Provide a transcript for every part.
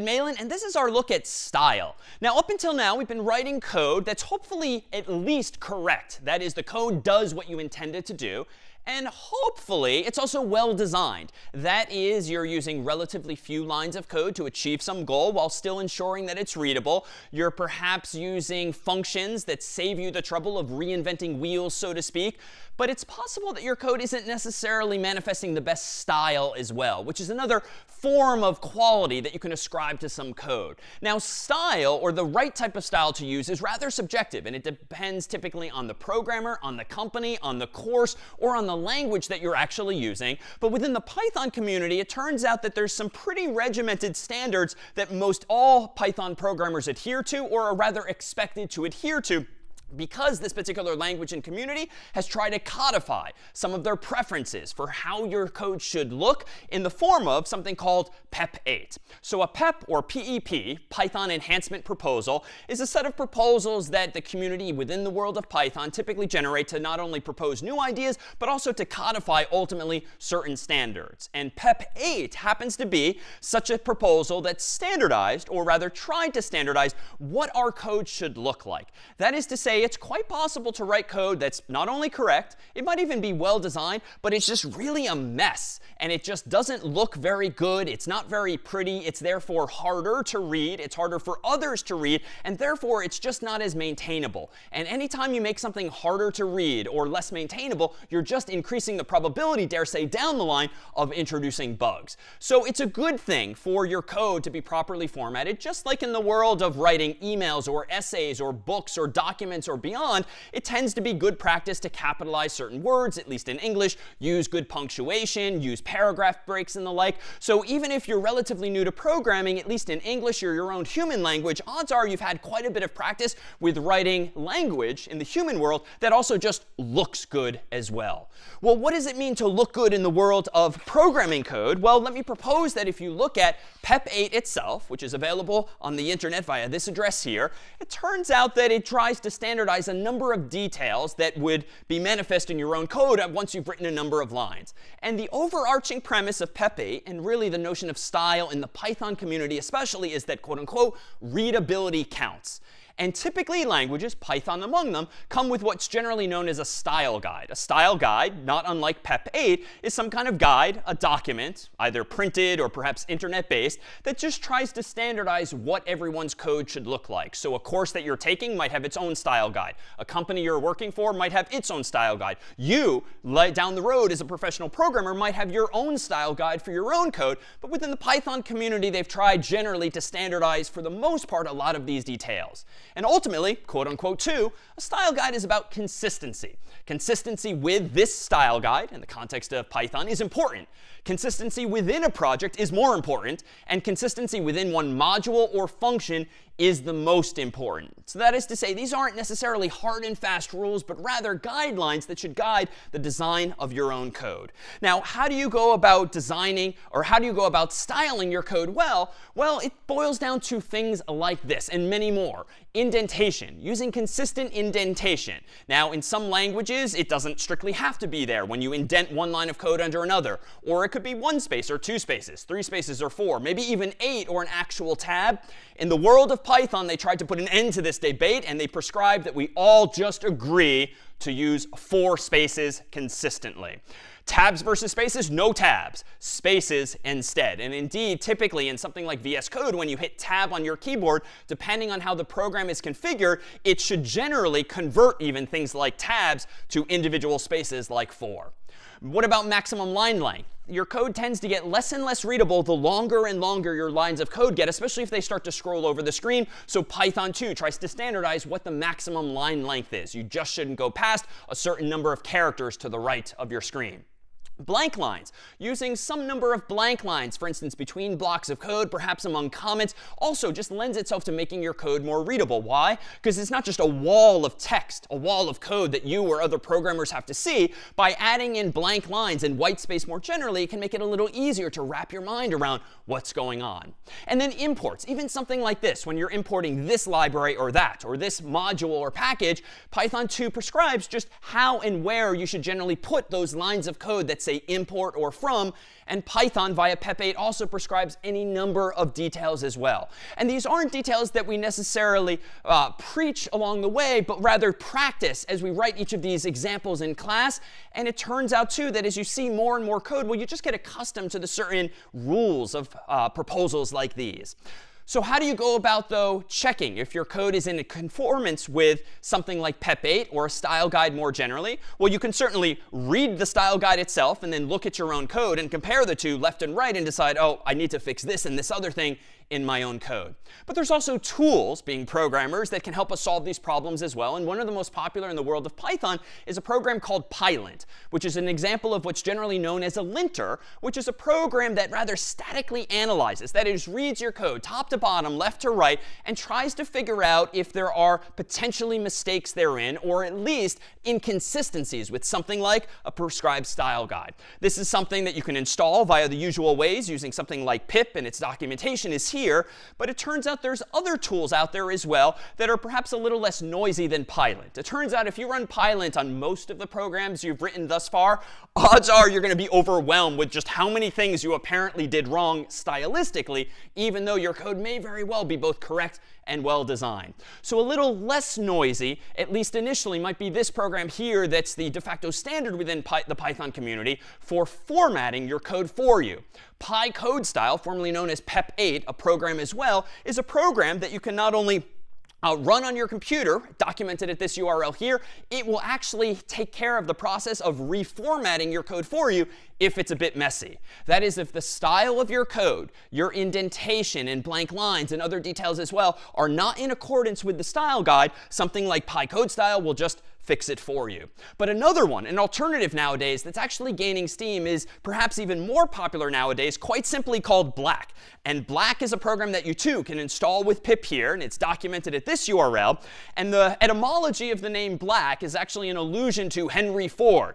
Malin, and this is our look at style. Now, up until now, we've been writing code that's hopefully at least correct. That is, the code does what you intend it to do. And hopefully, it's also well designed. That is, you're using relatively few lines of code to achieve some goal while still ensuring that it's readable. You're perhaps using functions that save you the trouble of reinventing wheels, so to speak. But it's possible that your code isn't necessarily manifesting the best style as well, which is another form of quality that you can ascribe to some code. Now, style, or the right type of style to use, is rather subjective, and it depends typically on the programmer, on the company, on the course, or on the language that you're actually using. But within the Python community, it turns out that there's some pretty regimented standards that most all Python programmers adhere to, or are rather expected to adhere to, because this particular language and community has tried to codify some of their preferences for how your code should look in the form of something called PEP 8. So a PEP, or PEP, Python Enhancement Proposal, is a set of proposals that the community within the world of Python typically generate to not only propose new ideas, but also to codify ultimately certain standards. And PEP 8 happens to be such a proposal that standardized, or rather tried to standardize, what our code should look like. That is to say, it's quite possible to write code that's not only correct, it might even be well designed, but it's just really a mess. And it just doesn't look very good. It's not very pretty. It's therefore harder to read. It's harder for others to read. And therefore, it's just not as maintainable. And anytime you make something harder to read or less maintainable, you're just increasing the probability, dare say, down the line of introducing bugs. So it's a good thing for your code to be properly formatted, just like in the world of writing emails or essays or books or documents or beyond. It tends to be good practice to capitalize certain words, at least in English, use good punctuation, use paragraph breaks and the like. So even if you're relatively new to programming, at least in English or your own human language, odds are you've had quite a bit of practice with writing language in the human world that also just looks good as well. Well, what does it mean to look good in the world of programming code? Well, let me propose that if you look at PEP 8 itself, which is available on the internet via this address here, it turns out that it tries to standardize a number of details that would be manifest in your own code once you've written a number of lines. And the overarching premise of PEP 8, and really the notion of style in the Python community especially, is that, quote unquote, readability counts. And typically languages, Python among them, come with what's generally known as a style guide. A style guide, not unlike PEP 8, is some kind of guide, a document, either printed or perhaps internet-based, that just tries to standardize what everyone's code should look like. So a course that you're taking might have its own style guide. A company you're working for might have its own style guide. You, down the road as a professional programmer, might have your own style guide for your own code. But within the Python community, they've tried generally to standardize, for the most part, a lot of these details. And ultimately, quote unquote, too, a style guide is about consistency. Consistency with this style guide, in the context of Python, is important. Consistency within a project is more important. And consistency within one module or function is the most important. So that is to say, these aren't necessarily hard and fast rules, but rather guidelines that should guide the design of your own code. Now, how do you go about designing, or how do you go about styling your code well? Well, it boils down to things like this and many more. Indentation, using consistent indentation. Now, in some languages, it doesn't strictly have to be there when you indent one line of code under another. Or it could be one space or two spaces, three spaces or four, maybe even 8 or an actual tab. In the world of Python, they tried to put an end to this debate, and they prescribed that we all just agree to use 4 spaces consistently. Tabs versus spaces, no tabs. Spaces instead. And indeed, typically in something like VS Code, when you hit tab on your keyboard, depending on how the program is configured, it should generally convert even things like tabs to individual spaces like 4. What about maximum line length? Your code tends to get less and less readable the longer and longer your lines of code get, especially if they start to scroll over the screen. So Python 2 tries to standardize what the maximum line length is. You just shouldn't go past a certain number of characters to the right of your screen. Blank lines, using some number of blank lines, for instance, between blocks of code, perhaps among comments, also just lends itself to making your code more readable. Why? Because it's not just a wall of text, a wall of code that you or other programmers have to see. By adding in blank lines and white space more generally, it can make it a little easier to wrap your mind around what's going on. And then imports, even something like this, when you're importing this library or that, or this module or package, Python 2 prescribes just how and where you should generally put those lines of code that say import or from. And Python via pep8 also prescribes any number of details as well. And these aren't details that we necessarily preach along the way, but rather practice as we write each of these examples in class. And it turns out, too, that as you see more and more code, well, you just get accustomed to the certain rules of proposals like these. So how do you go about, though, checking if your code is in conformance with something like pep8 or a style guide more generally? Well, you can certainly read the style guide itself and then look at your own code and compare the two left and right and decide, oh, I need to fix this and this other thing in my own code. But there's also tools, being programmers, that can help us solve these problems as well. And one of the most popular in the world of Python is a program called pylint, which is an example of what's generally known as a linter, which is a program that rather statically analyzes, that is, reads your code top to bottom, left to right, and tries to figure out if there are potentially mistakes therein, or at least inconsistencies with something like a prescribed style guide. This is something that you can install via the usual ways, using something like pip, and its documentation is here. But it turns out there's other tools out there as well that are perhaps a little less noisy than pylint. It turns out if you run pylint on most of the programs you've written thus far, odds are you're going to be overwhelmed with just how many things you apparently did wrong stylistically, even though your code may very well be both correct and well designed. So a little less noisy, at least initially, might be this program here that's the de facto standard within the Python community for formatting your code for you. PyCodeStyle, formerly known as pep8, a program as well, is a program that you can not only run on your computer, documented at this URL here. It will actually take care of the process of reformatting your code for you if it's a bit messy. That is, if the style of your code, your indentation and blank lines and other details as well are not in accordance with the style guide, something like PyCodeStyle will just fix it for you. But another one, an alternative nowadays that's actually gaining steam, is perhaps even more popular nowadays, quite simply called Black. And Black is a program that you, too, can install with pip here, and it's documented at this URL. And the etymology of the name Black is actually an allusion to Henry Ford,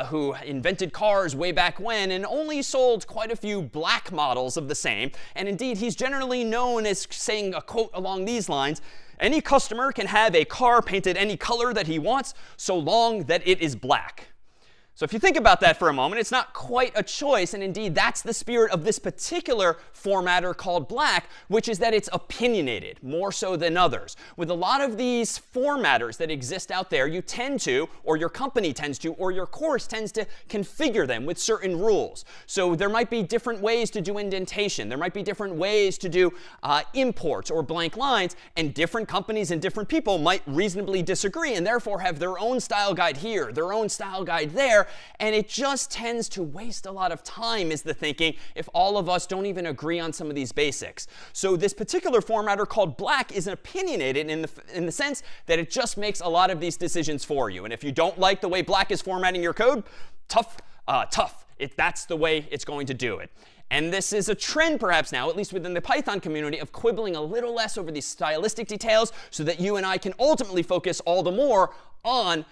who invented cars way back when and only sold quite a few black models of the same. And indeed, he's generally known as saying a quote along these lines: "Any customer can have a car painted any color that he wants, so long that it is black." So if you think about that for a moment, it's not quite a choice. And indeed, that's the spirit of this particular formatter called Black, which is that it's opinionated more so than others. With a lot of these formatters that exist out there, you tend to, or your company tends to, or your course tends to configure them with certain rules. So there might be different ways to do indentation. There might be different ways to do imports or blank lines. And different companies and different people might reasonably disagree and therefore have their own style guide here, their own style guide there. And it just tends to waste a lot of time, is the thinking, if all of us don't even agree on some of these basics. So this particular formatter called Black is opinionated in the sense that it just makes a lot of these decisions for you. And if you don't like the way Black is formatting your code, tough. That's the way it's going to do it. And this is a trend perhaps now, at least within the Python community, of quibbling a little less over these stylistic details so that you and I can ultimately focus all the more on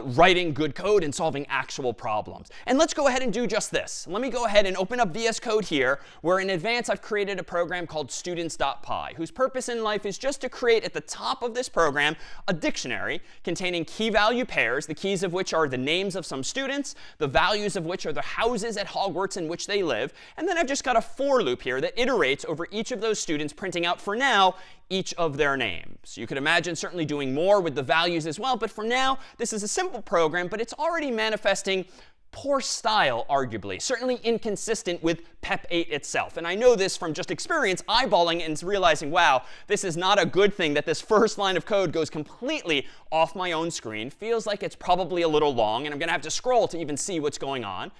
writing good code and solving actual problems. And let's go ahead and do just this. Let me go ahead and open up VS Code here, where in advance I've created a program called students.py, whose purpose in life is just to create at the top of this program a dictionary containing key value pairs, the keys of which are the names of some students, the values of which are the houses at Hogwarts in which they live. And then I've just got a for loop here that iterates over each of those students, printing out for now each of their names. You could imagine certainly doing more with the values as well, but for now, this is a simple program, but it's already manifesting poor style, arguably, certainly inconsistent with pep8 itself. And I know this from just experience, eyeballing and realizing, wow, this is not a good thing that this first line of code goes completely off my own screen. Feels like it's probably a little long, and I'm going to have to scroll to even see what's going on.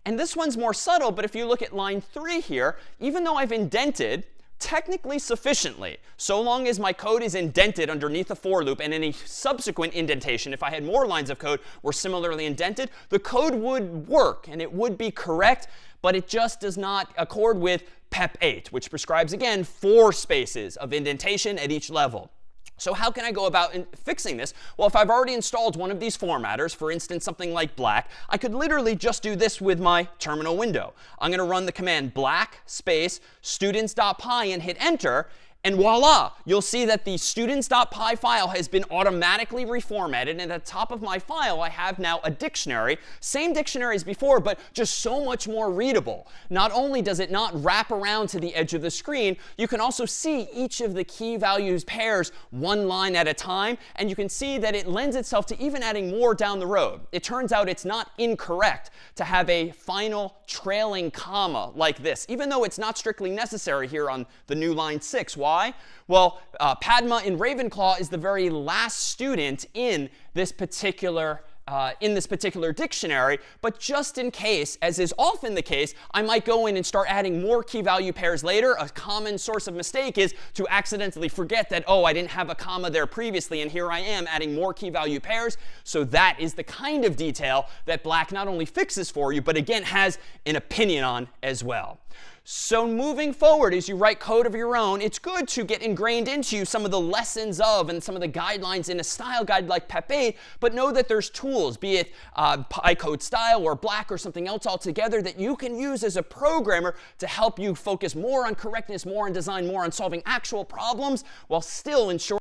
And this one's more subtle, but if you look at line 3 here, even though I've indented technically sufficiently, so long as my code is indented underneath the for loop, and any subsequent indentation, if I had more lines of code, were similarly indented, the code would work and it would be correct, but it just does not accord with pep8, which prescribes, again, 4 spaces of indentation at each level. So how can I go about fixing this? Well, if I've already installed one of these formatters, for instance, something like Black, I could literally just do this with my terminal window. I'm going to run the command black space students.py and hit enter. And voila, you'll see that the students.py file has been automatically reformatted. And at the top of my file, I have now a dictionary. Same dictionary as before, but just so much more readable. Not only does it not wrap around to the edge of the screen, you can also see each of the key values pairs one line at a time. And you can see that it lends itself to even adding more down the road. It turns out it's not incorrect to have a final trailing comma like this, even though it's not strictly necessary here on the new line 6. Why? Well, Padma in Ravenclaw is the very last student in this particular dictionary. But just in case, as is often the case, I might go in and start adding more key value pairs later. A common source of mistake is to accidentally forget that, oh, I didn't have a comma there previously, and here I am adding more key value pairs. So that is the kind of detail that Black not only fixes for you, but again has an opinion on as well. So moving forward, as you write code of your own, it's good to get ingrained into some of the lessons of and some of the guidelines in a style guide like PEP 8, but know that there's tools, be it PyCode style or Black or something else altogether, that you can use as a programmer to help you focus more on correctness, more on design, more on solving actual problems, while still ensuring